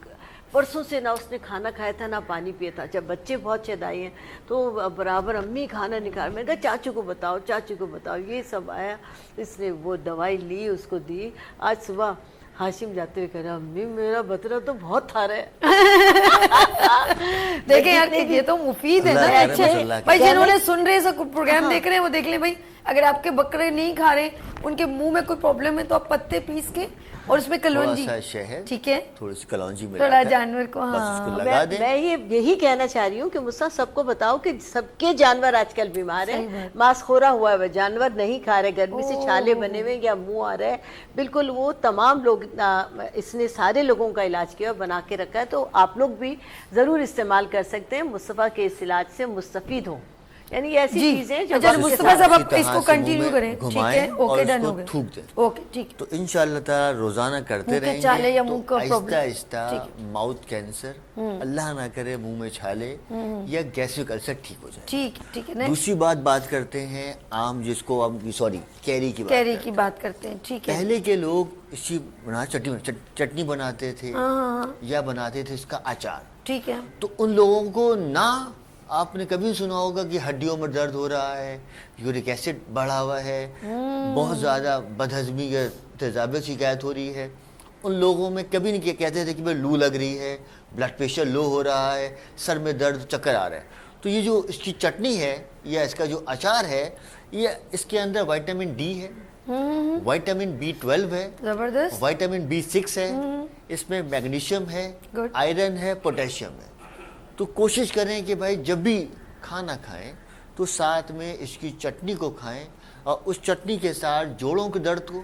परसों से ना उसने खाना खाया था ना पानी पिया था। जब बच्चे बहुत शदाई हैं तो बराबर अम्मी खाना निकाल, मैंने कहा चाचू को बताओ चाचू को बताओ, ये सब आया, इसने वो दवाई ली उसको दी। आज सुबह हाशिम जाते हुए कह रहा, अम्मी मेरा बतरा तो बहुत था रहा है। देखें यार कि ये तो मुफीद है ना। अल्लाह अच्छा करे, अल्लाह भाई, करे। जिन्होंने सुन रहे सब प्रोग्राम देख रहे हैं वो देख लें भाई, अगर आपके बकरे नहीं खा रहे, उनके मुंह में कोई प्रॉब्लम है, तो आप पत्ते पीस के और उसमें थोड़ा कलौंजी, सा शहद, ठीक है, थोड़ी सी कलौंजी थोड़ा मिलाकर जानवर को, बस हाँ। उसको लगा दें। मैं यही कहना चाह रही हूँ कि मुझसे सबको बताओ कि सबके जानवर आजकल बीमार सही हैं, बात। मांस खोरा हुआ है, जानवर नहीं खा रहे, गर्मी से छाले बने हुए या मुंह आ रहा है, बिल्कुल वो तमाम लोग इसने सारे लोगों का इलाज किया और बना के रखा है, तो आप लोग भी ज़रूर इस्तेमाल कर सकते हैं। मुस्तफ़ा के इस इलाज से मुस्तफ़ीद हो, यानी ये ऐसी जी, चीज़ें जो अच्छा वक्त के मुस्तफा साथ- साहब आप इसी तरह इसको से मुंह कंटिन्यू में करें, ठीक घुमाएं है, और ओके डन उसको हो गए, थूक दें। ओके ठीक। तो इंशाअल्लाह ताला रोजाना करते मुंह के रहेंगे छाले या तो मुंह का आहिस्ता प्रॉब्लम, आहिस्ता ठीक माउथ कैंसर, अल्लाह ना करे मुंह में छाले या गैस्ट्रिक अल्सर ठीक हो जाए। ठीक है, दूसरी बात करते हैं आम, जिसको हम सॉरी कैरी की बात कैरी करते की हैं। बात करते हैं, ठीक है। पहले के लोग इसकी चटनी बनाते थे हाँ, या बनाते थे इसका अचार, ठीक है। तो उन लोगों को ना, आपने कभी सुना होगा कि हड्डियों में दर्द हो रहा है, यूरिक एसिड बढ़ा हुआ है, बहुत ज़्यादा बदहजमी या तेजाब शिकायत हो रही है, उन लोगों में कभी नहीं कहते थे कि भाई लू लग रही है, ब्लड प्रेशर लो हो रहा है, सर में दर्द, चक्कर आ रहा है। तो ये जो इसकी चटनी है या इसका जो अचार है, ये इसके अंदर विटामिन डी है, विटामिन B12 है, जबरदस्त। विटामिन B6 है, इसमें मैग्नीशियम है, Good. आयरन है, पोटेशियम है। तो कोशिश करें कि भाई जब भी खाना खाएं तो साथ में इसकी चटनी को खाएं, और उस चटनी के साथ जोड़ों के दर्द को,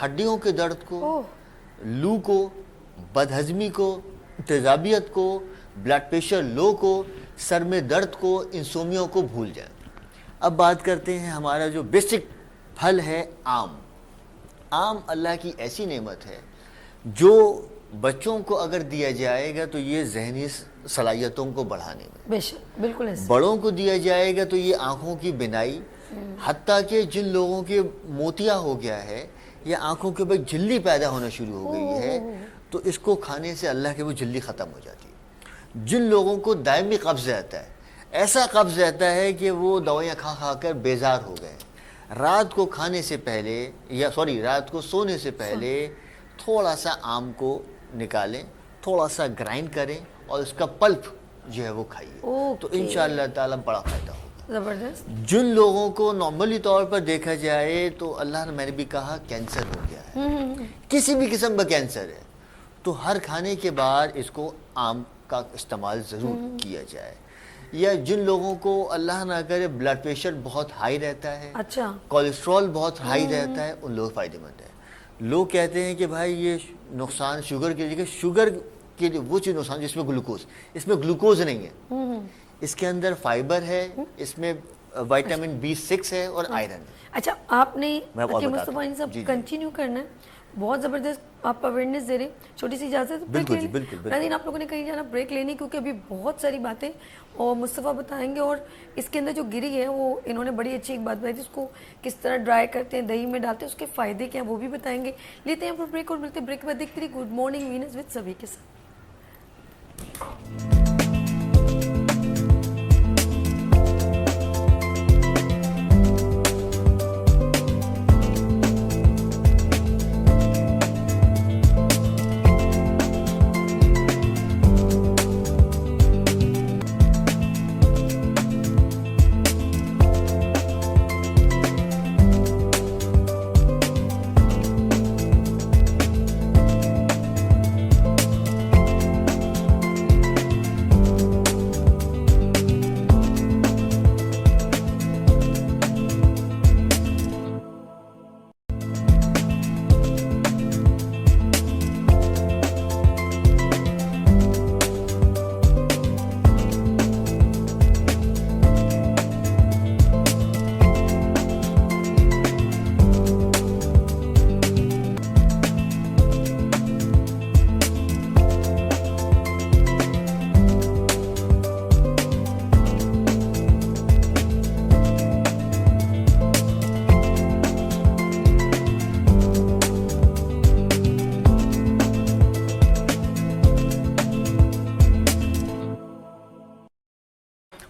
हड्डियों के दर्द को, लू को, बदहजमी को, तेजाबियत को, ब्लड प्रेशर लो को, सर में दर्द को, इंसोमिया को भूल जाएं। अब बात करते हैं हमारा जो बेसिक फल है आम। आम अल्लाह की ऐसी नेमत है जो बच्चों को अगर दिया जाएगा तो ये जहनी सलाहियतों को बढ़ाने में, बेशक बिल्कुल ऐसे। बड़ों को दिया जाएगा तो ये आंखों की बिनाई, हत्ता कि जिन लोगों के मोतिया हो गया है या आंखों के ऊपर झिल्ली पैदा होना शुरू हो गई है, तो इसको खाने से अल्लाह के वो झिल्ली ख़त्म हो जाती है। जिन लोगों को दायमी कब्ज़ रहता है, ऐसा कब्ज़ रहता है कि वो दवाइयाँ खा खा कर बेजार हो गए, रात को खाने से पहले या सॉरी रात को सोने से पहले थोड़ा सा आम को निकालें, थोड़ा सा ग्राइंड करें और उसका पल्प जो है वो खाइए, तो इंशाअल्लाह ताला बड़ा फायदा होगा। जबरदस्त। जिन लोगों को नॉर्मली तौर पर देखा जाए तो अल्लाह ने, मैंने भी कहा, कैंसर हो गया है, किसी भी किस्म का कैंसर है, तो हर खाने के बाद इसको आम का इस्तेमाल ज़रूर किया जाए। या जिन लोगों को अल्लाह ना करे ब्लड प्रेशर बहुत हाई रहता है, अच्छा, कोलेस्ट्रॉल बहुत हाई रहता है, उन लोग फ़ायदेमंद है। लोग कहते हैं कि भाई ये नुकसान शुगर की जगह, शुगर के लिए वो चीज़ नुकसान जिसमें ग्लूकोज, इसमें ग्लूकोज नहीं है, इसके अंदर फाइबर है, इसमें विटामिन B6 है और आयरन है। अच्छा आपने मैं और बताता मुस्तफा इन हूँ। सब जी, जी। कंटिन्यू करना है, बहुत ज़बरदस्त आप अवेयरनेस दे रहे हैं। छोटी सी इजाज़त, ब्रेक बिल्कुल ले जी, लें? बिल्कुल। नाज़रीन, आप लोगों ने कहीं जाना, ब्रेक लेनी, क्योंकि अभी बहुत सारी बातें और मुस्तफ़ा बताएंगे, और इसके अंदर जो गिरी है वो इन्होंने बड़ी अच्छी एक बात बताई थी, उसको किस तरह ड्राई करते हैं, दही में डालते हैं, उसके फ़ायदे क्या हैं वो भी बताएंगे। लेते हैं पर ब्रेक और मिलते हैं ब्रेक के बाद। देखते रहिए गुड मॉर्निंग वीनस विद सभी के साथ।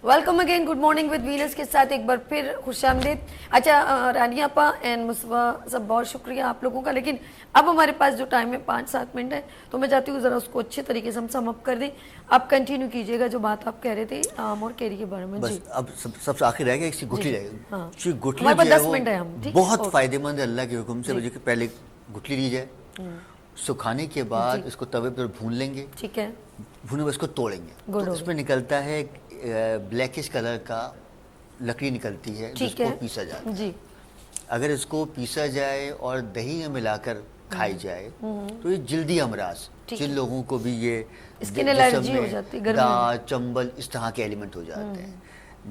Welcome again, good morning with Venus के साथ एक बार फिर खुशामदीद। अच्छा रानिया पा एंड मुस्बा सब बहुत शुक्रिया आप लोगों का, लेकिन अब हमारे पास जो टाइम है 5-7 मिनट है, तो मैं चाहती हूँ ज़रा उसको अच्छे तरीके से हम सम अप कर दें। आप कंटिन्यू कीजिएगा जो बात आप कह रहे थे आम और केरी के बारे में। बस जी अब सबसे आखिर रह गया एक गुठली रह गई। हाँ। गुठली हमारे पास जो है 10 वो मिनट है हम, ठीक? बहुत ओके। फायदेमंद है अल्लाह के हुक्म से। मुझे पहले गुठली ली जाए, सुखाने के बाद इसको तवे पर भून लेंगे, ठीक है। भुने हुए इसको तोड़ेंगे गुड तो हो उसमें निकलता है ब्लैकिश कलर का लकड़ी निकलती है ठीक जिसको है पीसा जाता है। जी। अगर इसको पीसा जाए और दही में मिलाकर खाई जाए तो ये जल्दी अमराज, ठीक जिन लोगों को भी ये स्किन जिस्म एलर्जी हो में जाती है, गर्मी दाग, चंबल इस तरह के एलिमेंट हो जाते हैं,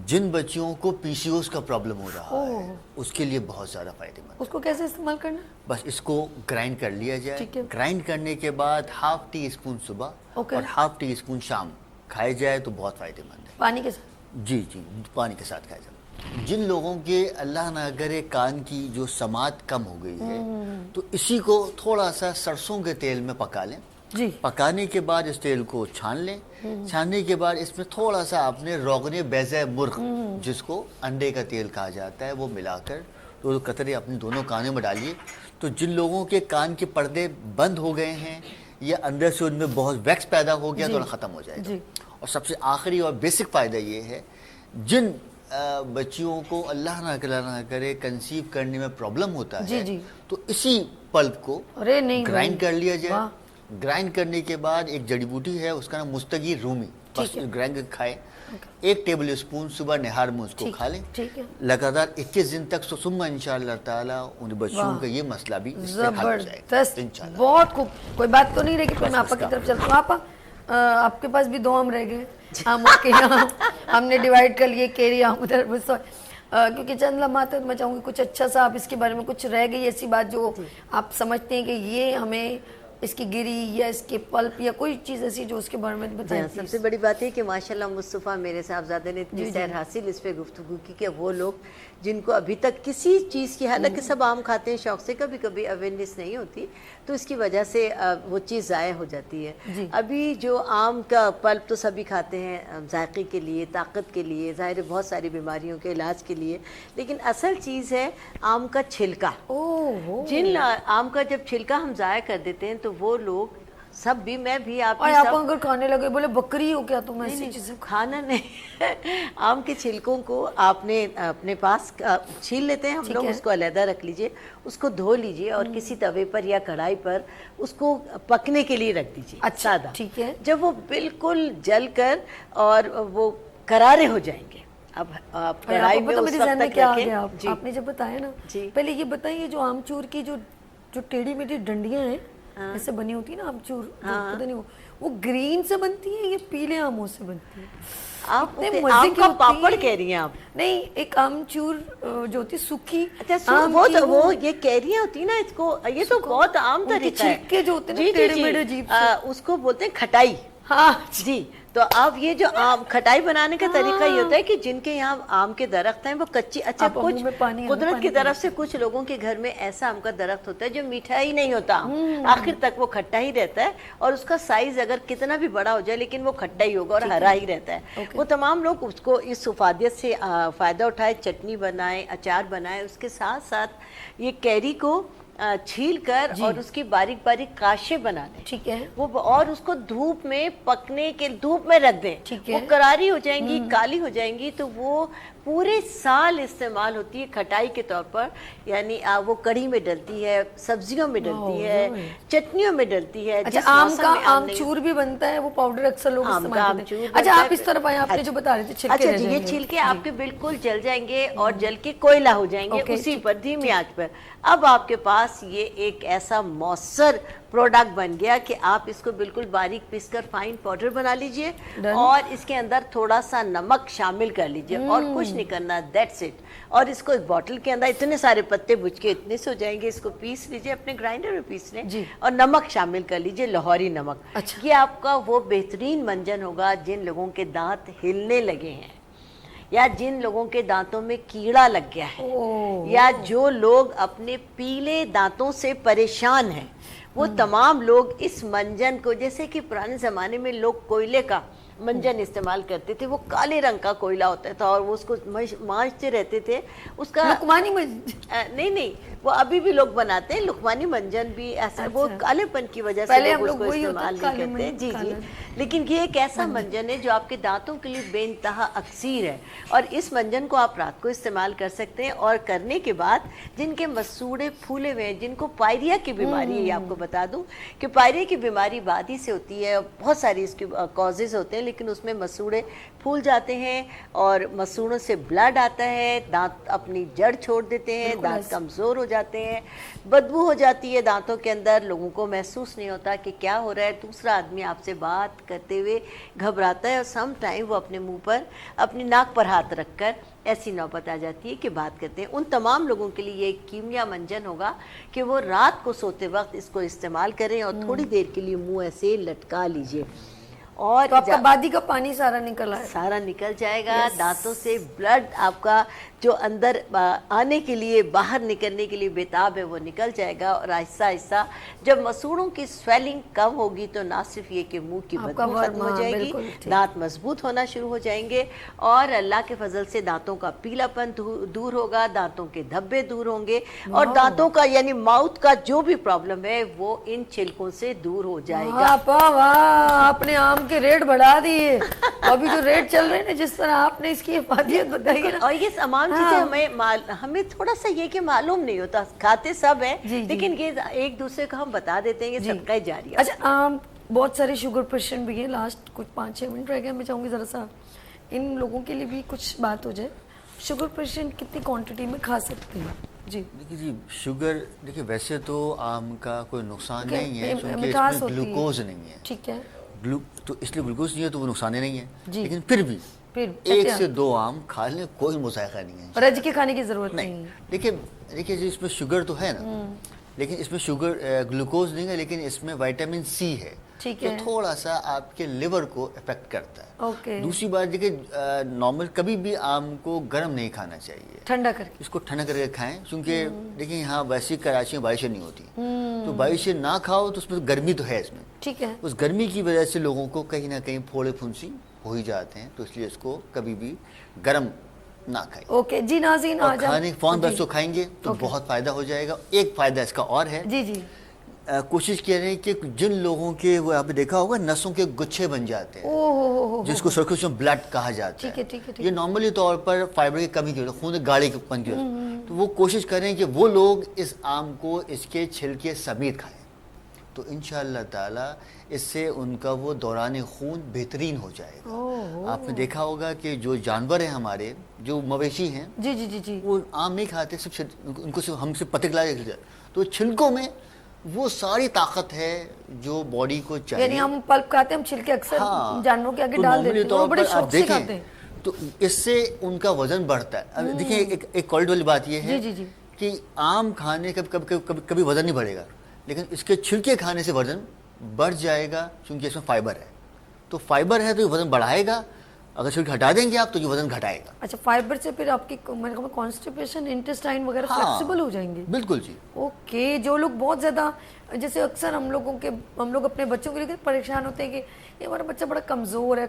जिन बच्चियों को पीसीओएस का प्रॉब्लम हो रहा है उसके लिए बहुत सारा फायदेमंद। उसको कैसे इस्तेमाल करना? बस इसको ग्राइंड कर लिया जाए, ठीक है। ग्राइंड करने के बाद 1/2 टी स्पून सुबह ओके। और 1/2 टी स्पून शाम खाए जाए तो बहुत फायदेमंद है। पानी के साथ? जी जी, पानी के साथ खाया जाए। जिन लोगों के अल्लाह ना करे कान की जो समात कम हो गई है तो इसी को थोड़ा सा सरसों के तेल में पका लें। जी। पकाने के बाद इस तेल को छान लें, छानने के बाद इसमें थोड़ा सा आपने रोगने बेज़े मुर्ग जिसको अंडे का तेल कहा जाता है वो मिलाकर तो कतरे अपने दोनों कानों में डालिए। तो जिन लोगों के कान के पर्दे बंद हो गए हैं या अंदर से उनमें बहुत वैक्स पैदा हो गया तो ख़त्म हो जाएगा। जी। और सबसे आखिरी और बेसिक फ़ायदा ये है, जिन बच्चियों को अल्लाह ना करे कंसीव करने में प्रॉब्लम होता है जी, जी। तो इसी पल्प को अरे नहीं ग्राइंड कर लिया जाए। वाह। ग्राइंड करने के बाद एक जड़ी बूटी है उसका नाम मुस्तगी रूमी, बस ग्राइंड कर खाएं। 1 टेबल स्पून सुबह निहार में उसको खा लें। ठीक है। लगातार 21 दिन तक सुम्मा इंशाअल्लाह ताला उन बच्चों का ये मसला भी इससे हल हो जाएगा जबरदस्त, इंशाअल्लाह। बहुत खूब। कोई बात तो नहीं रही कि मैं आपा की तरफ चलता हूँ। आपा आपके पास भी 2 आम रह गए, आमों के यहाँ हमने डिवाइड कर लिए, केरी आम उधर क्योंकि चंद लम्हा तक मैं चाहूँगी कुछ अच्छा सा आप इसके बारे में कुछ रह गई ऐसी बात जो आप समझते हैं कि ये हमें इसकी गिरी या इसके पल्प या कोई चीज़ ऐसी जो उसके बारे में बताएं। सबसे बड़ी बात है कि माशाल्लाह मुस्तफ़ा मेरे साहबजादे ने इतनी सैर हासिल इस पे गुफ्तगू की कि वो लोग जिनको अभी तक किसी चीज़ की, हालांकि सब आम खाते हैं शौक से, कभी कभी अवेयरनेस नहीं होती तो इसकी वजह से वो चीज़ ज़ाया हो जाती है। अभी जो आम का पल्प तो सभी खाते हैं जायके के लिए, ताकत के लिए, ज़ाहिर है बहुत सारी बीमारियों के इलाज के लिए, लेकिन असल चीज़ है आम का छिलका। जिन आम का जब छिलका हम ज़ाया कर देते हैं तो वो लोग सब भी, मैं भी, आप और आप अगर खाने लगे बोले बकरी हो क्या तुम ऐसी चीजें खाना नहीं आम के छिलकों को आपने अपने पास छील लेते हैं हम लोग, उसको अलहदा रख लीजिए, उसको धो लीजिए और किसी तवे पर या कढ़ाई पर उसको पकने के लिए रख दीजिए। अच्छा, ठीक है। जब वो बिल्कुल जल कर और वो करारे हो जाएंगे, अब आप कढ़ाई में उस वक्त तक क्या आ गया आपने जब बताया ना, जी। पहले ये बताइए जो आमचूर की जो टेढ़ी मेढ़ी डंडियां हैं ऐसे बनी होती है ना आमचूर, पता नहीं वो ग्रीन से बनती है या पीले आमों से बनती है? आप आम का पापड़ कह रही हैं आप? नहीं, एक आमचूर जो होती है सूखी। अच्छा, वो ये कैरियां होती है ना, इसको ये तो बहुत आम तरीका है। छिलके जो होते हैं ना टेढ़े मेढ़े अजीब से, उसको बोलते हैं खटाई। हाँ जी। तो अब ये जो आम खटाई बनाने का तरीका ये होता है कि जिनके यहाँ आम के दरख्त हैं वो कच्ची, अच्छा कुछ कुदरत की तरफ से कुछ लोगों के घर में ऐसा आम का दरख्त होता है जो मीठा ही नहीं होता, आखिर तक वो खट्टा ही रहता है और उसका साइज अगर कितना भी बड़ा हो जाए लेकिन वो खट्टा ही होगा और हरा ही रहता है। वो तमाम लोग उसको इस सुफादियत से फायदा उठाए, चटनी बनाए, अचार बनाए, उसके साथ साथ ये कैरी को छील कर और उसकी बारीक बारीक काशे बना दें। ठीक है। वो और उसको धूप में पकने के, धूप में रख दें। ठीक है। वो करारी हो जाएंगी, काली हो जाएंगी तो वो पूरे साल इस्तेमाल होती है खटाई के तौर पर, यानी वो कढ़ी में डलती है, सब्जियों में डलती है, चटनियों में डलती है। अच्छा, आम का आमचूर भी बनता है, वो पाउडर अक्सर लोग इस्तेमाल करते हैं। अच्छा, आप इस तरफ आए, आपने जो बता रहे थे छिलके। अच्छा जी, ये छिलके आपके बिल्कुल जल जाएंगे और जल के कोयला हो जाएंगे उसी पर, धीमी आंच पर। अब आपके पास ये एक ऐसा मौसर प्रोडक्ट बन गया कि आप इसको बिल्कुल बारीक पीसकर फाइन पाउडर बना लीजिए और इसके अंदर थोड़ा सा नमक शामिल कर लीजिए और कुछ नहीं करना, दैट्स इट। और इसको एक बॉटल के अंदर, इतने सारे पत्ते बुझ के इतने से हो जाएंगे, इसको पीस लीजिए, अपने ग्राइंडर में पीस लें और नमक शामिल कर लीजिए, लाहौरी नमक। अच्छा। ये आपका वो बेहतरीन मंजन होगा जिन लोगों के दांत हिलने लगे हैं या जिन लोगों के दांतों में कीड़ा लग गया है या जो लोग अपने पीले दांतों से परेशान हैं, वो तमाम लोग इस मंजन को, जैसे कि पुराने ज़माने में लोग कोयले का मंजन इस्तेमाल करते थे, वो काले रंग का कोयला होता था और वो उसको मांजते रहते थे। उसका लुकमानी नहीं, वो अभी भी लोग बनाते हैं लुकमानी मंजन भी ऐसा। वो कालेपन की वजह से लोग उसको इस्तेमाल नहीं करते। जी जी, लेकिन ये एक ऐसा मंजन है जो आपके दांतों के लिए बेइंतहा अक्सीर है, और इस मंजन को आप रात को इस्तेमाल कर सकते हैं। और करने के बाद जिनके मसूड़े फूले हुए हैं, जिनको पायरिया की बीमारी है, ये आपको बता दूं कि पायरिया की बीमारी बादी से होती है, बहुत सारी इसके कॉजेज होते हैं, लेकिन उसमें मसूड़े फूल जाते हैं और मसूड़ों से ब्लड आता है, दांत अपनी जड़ छोड़ देते हैं, दांत कमज़ोर हो जाते हैं, बदबू हो जाती है दांतों के अंदर, लोगों को महसूस नहीं होता कि क्या हो रहा है। दूसरा आदमी आपसे बात करते हुए घबराता है और सम टाइम वो अपने मुंह पर, अपनी नाक पर हाथ रखकर ऐसी नौबत आ जाती है कि बात करते हैं। उन तमाम लोगों के लिए ये एक कीमिया मंजन होगा कि वो रात को सोते वक्त इसको इस्तेमाल करें और थोड़ी देर के लिए मुंह ऐसे लटका लीजिए, और तो आपका बादी का पानी सारा निकल आएगा, सारा निकल जाएगा। दांतों से ब्लड आपका जो अंदर आने के लिए, बाहर निकलने के लिए बेताब है, वो निकल जाएगा। और आहिस्ता आहिस्ता जब मसूड़ों की स्वेलिंग कम होगी तो ना सिर्फ ये कि मुंह की बदबू खत्म हो जाएगी, दांत मजबूत होना शुरू हो जाएंगे, और अल्लाह के फजल से दांतों का पीलापन दूर होगा, दांतों के धब्बे दूर होंगे, और दांतों का यानी माउथ का जो भी प्रॉब्लम है वो इन छिलकों से दूर हो जाएगा। आपने आम के रेट बढ़ा दिए, अभी जो रेट चल रहे हैं ना, जिस तरह आपने इसकी हिफाजत बताई है ना, और ये तमाम चीजें हमें थोड़ा सा ये कि मालूम नहीं होता, खाते सब है, लेकिन ये एक दूसरे को हम बता देते हैं, ये सबका जारी। अच्छा, बहुत सारे शुगर पेशेंट भी हैं, लास्ट कुछ 5-6 मिनट रह गए, मैं चाहूंगी जरा सा इन लोगों के लिए भी कुछ बात हो जाए। शुगर पेशेंट कितनी क्वांटिटी में खा सकते हैं? जी देखिए जी, शुगर देखिए वैसे तो आम का कोई नुकसान नहीं है, क्योंकि इसमें ग्लूकोज नहीं है। ठीक है, तो इसलिए ग्लूकोज नहीं है तो वो नुकसान ही नहीं है, लेकिन फिर भी 1 से 2 आम खा लें, कोई मुज़ायका नहीं है, रज के खाने की जरूरत नहीं है। देखिए जी, इसमें शुगर तो है ना, लेकिन इसमें शुगर ग्लूकोज नहीं है, लेकिन इसमें विटामिन सी है, ठीक तो है, थोड़ा सा आपके लिवर को इफेक्ट करता है। ओके। दूसरी बात देखिए, नॉर्मल कभी भी आम को गर्म नहीं खाना चाहिए, ठंडा करके, इसको ठंडा करके खाएं, क्योंकि देखिए यहाँ वैसी कराची में बारिशें नहीं होती, तो बारिशें ना खाओ तो उसमें गर्मी तो है इसमें, ठीक है, उस गर्मी की वजह से लोगों को कहीं ना कहीं फोड़े फुंसी हो ही जाते हैं, तो इसलिए इसको कभी भी गर्म ना खाएं। ओके जी नाज़रीन, और खाने फौरन बस तो खाएंगे तो बहुत फायदा हो जाएगा। एक फायदा इसका और है, जी जी, कोशिश किया रहे कि जिन लोगों के, वो आपने देखा होगा, नसों के गुच्छे बन जाते हैं, जिसको सर्कुलेशन ब्लड कहा जाता है, ठीक है, ये नॉर्मली तौर पर फाइबर की कमी की वजह से, खून गाढ़ेपन की वजह से, तो वो कोशिश करें कि वो लोग इस आम को इसके छिलके समेत खाएं, तो इंशाअल्लाह ताला इससे उनका वो दौरान खून बेहतरीन हो जाएगा। आपने देखा होगा कि जो जानवर हैं हमारे, जो मवेशी हैं, जी जी जी जी, वो आम नहीं खाते, सिर्फ उनको सिर्फ हमसे पतला, तो छिलकों में वो सारी ताकत है जो बॉडी को चाहिए। यानी हम पल्प खाते हैं, हम छिलके अक्सर जानवरों के आगे डाल देते हैं, तो बड़े शौक से खाते हैं, तो इससे उनका वजन बढ़ता है। अब देखिए, एक कॉल्ड वाली बात ये है कि आम खाने कभी वजन नहीं बढ़ेगा, लेकिन इसके छिलके खाने से वजन बढ़ जाएगा, क्योंकि इसमें फाइबर है, तो फाइबर है तो ये वजन बढ़ाएगा, अगर छिलके हटा देंगे आप तो ये वजन घटाएगा। अच्छा, फाइबर से फिर आपकी कॉन्स्टिपेशन, इंटेस्टाइन वगैरह फ्लेक्सिबल हो जाएंगे? बिल्कुल जी। ओके, जो लोग बहुत ज़्यादा, जैसे अक्सर हम लोग अपने बच्चों के लिए परेशान होते हैं कि ये हमारा बच्चा बड़ा कमज़ोर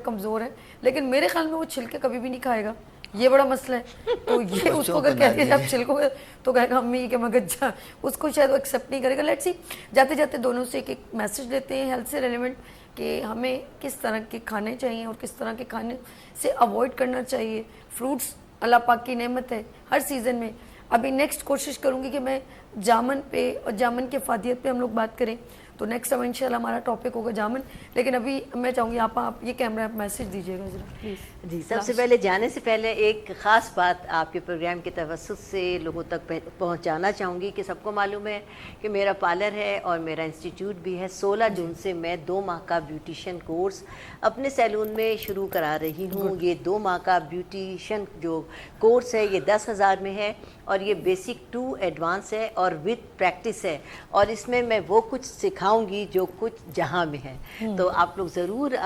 है, लेकिन मेरे ख्याल में वो छिलके कभी भी नहीं खाएगा, ये बड़ा मसला है। तो ये उसको अगर कह दिया आप छिलको तो कहेगा अम्मी के मगज जा, उसको शायद वो एक्सेप्ट नहीं करेगा। लेट्स सी, जाते जाते दोनों से एक मैसेज लेते हैं हेल्थ से रिलेवेंट, कि हमें किस तरह के खाने चाहिए और किस तरह के खाने से अवॉइड करना चाहिए। फ्रूट्स अल्लाह पाक की नेमत है हर सीज़न में। अभी नेक्स्ट कोशिश करूँगी कि मैं जामन पे और जामन के फ़ादियत पे हम लोग बात करें, तो नेक्स्ट टाइम इंशाल्लाह हमारा टॉपिक होगा जामन। लेकिन अभी मैं चाहूँगी आप ये कैमरा मैसेज दीजिएगा ज़रा प्लीज़। जी, सबसे पहले जाने से पहले एक ख़ास बात आपके प्रोग्राम के तवस्सुत से लोगों तक पहुंचाना चाहूँगी कि सबको मालूम है कि मेरा पार्लर है और मेरा इंस्टीट्यूट भी है। 16 जून से मैं 2 माह का ब्यूटिशियन कोर्स अपने सैलून में शुरू करा रही हूँ। ये 2 माह का ब्यूटिशियन जो कोर्स है ये 10,000 में है, और ये बेसिक टू एडवांस है और विद प्रैक्टिस है, और इसमें मैं वो कुछ सिखाऊंगी जो कुछ जहाँ में है। तो आप लोग ज़रूर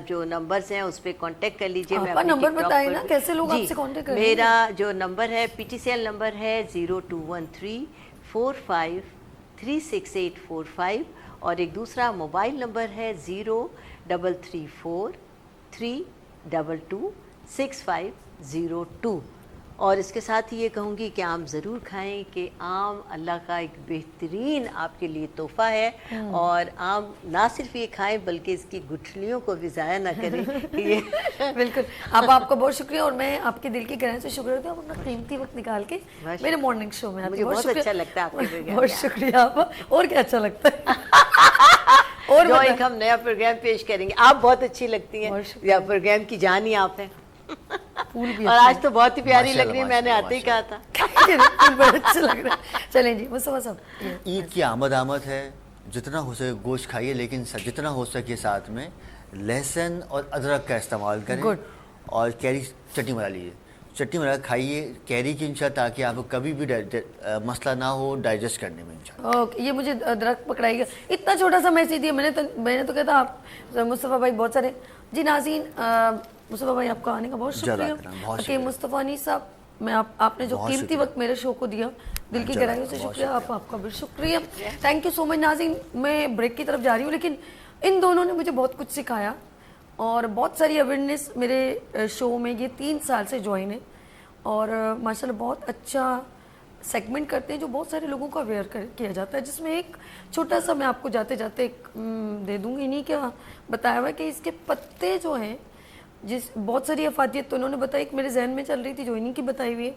जो नंबर्स हैं उस पर कॉन्टेक्ट कर लीजिए। आपका नंबर बताइए ना, कैसे लोग आपसे कांटेक्ट करेंगे? मेरा जो नंबर है PTCL नंबर है 021345368845, और एक दूसरा मोबाइल नंबर है 0334 3226502. اور اس کے ساتھ ہی یہ کہوں گی کہ آم ضرور کھائیں کہ آم اللہ کا ایک بہترین آپ کے لیے تحفہ ہے, اور آم نہ صرف یہ کھائیں بلکہ اس کی گٹھلیوں کو بھی ضائع نہ کریں. بالکل. آپ کا بہت شکریہ, اور میں آپ کے دل کی گہرائی سے شکریہ کرتی ہوں, آپ اپنا قیمتی وقت نکال کے میرے مارننگ شو میں. مجھے بہت اچھا لگتا ہے آپ کے پروگرام. بہت شکریہ آپ, اور کیا اچھا لگتا ہے. اور ایک ہم نیا پروگرام پیش کریں گے, آپ بہت اچھی لگتی ہیں, یا پروگرام کی جان ہی آپ ہیں. اور آج تو بہت ہی پیاری لگ رہی ہے, میں نے آتے ہی کہا تھا. اچھا لگ رہا ہے. چلیں جی مصطفیٰ صاحب, عید کی آمد ہے, جتنا ہو سکے گوشت کھائیے, لیکن جتنا ہو سکے ساتھ میں لہسن اور ادرک کا استعمال کریں, اور کیری چٹنی بنا لیجیے, چٹنی بنا کھائیے کیری کی انشاءاللہ, تاکہ آپ کو کبھی بھی مسئلہ نہ ہو ڈائجسٹ کرنے میں انشاءاللہ. اوکے. یہ مجھے ادرک پکڑائی گا, اتنا چھوٹا سا میسیج دیا میں نے تو کہتا آپ مصطفیٰ بھائی بہت سارے. جی ناظرین, مصطفیٰ بھائی آپ کا آنے کا بہت شکریہ. کہ مصطفیٰ نہیں صاحب, میں آپ نے جو قیمتی وقت میرے شو کو دیا, دل کی گہرائیوں سے شکریہ. آپ کا بھی شکریہ. تھینک یو سو مچ. ناظرین, میں بریک کی طرف جا رہی ہوں, لیکن ان دونوں نے مجھے بہت کچھ سکھایا, اور بہت ساری اویئرنیس میرے شو میں یہ 3 سال سے جوائن ہے, اور ماشاءاللہ بہت اچھا سیگمنٹ کرتے ہیں جو بہت سارے لوگوں کو اویئر کیا جاتا ہے, جس میں ایک چھوٹا سا میں آپ کو جاتے جاتے ایک دے دوں گی. انہیں کیا بتایا ہوا ہے کہ اس کے پتے جو ہیں, بہت ساری افادیت تو انہوں نے بتائی, ایک میرے ذہن میں چل رہی تھی جو انہیں کی بتائی ہوئی ہے,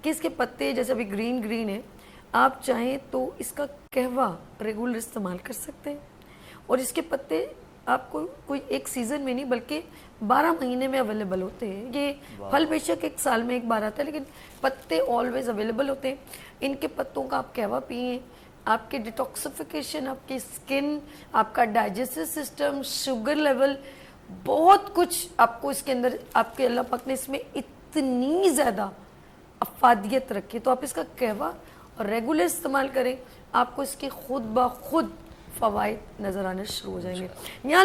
کہ اس کے پتے جیسے ابھی گرین ہے, آپ چاہیں تو اس کا قہوہ ریگولر استعمال کر سکتے ہیں, اور اس کے پتے آپ کو کوئی ایک سیزن میں نہیں بلکہ 12 مہینے میں اویلیبل ہوتے ہیں. یہ پھل بے شک ایک سال میں ایک بار آتا ہے, لیکن پتے آلویز اویلیبل ہوتے ہیں. ان کے پتوں کا آپ قہوہ پئیں, آپ کے ڈیٹاکسیفیکیشن, آپ کی اسکن, آپ کا ڈائجسٹو سسٹم, شوگر لیول, بہت کچھ آپ کو اس کے اندر, آپ کے اللہ پاک نے اس میں اتنی زیادہ افادیت رکھی, تو آپ اس کا قہوہ ریگولر استعمال کریں, آپ کو اس کے خود بخود فوائد نظر آنے شروع ہو جائیں گے. یہاں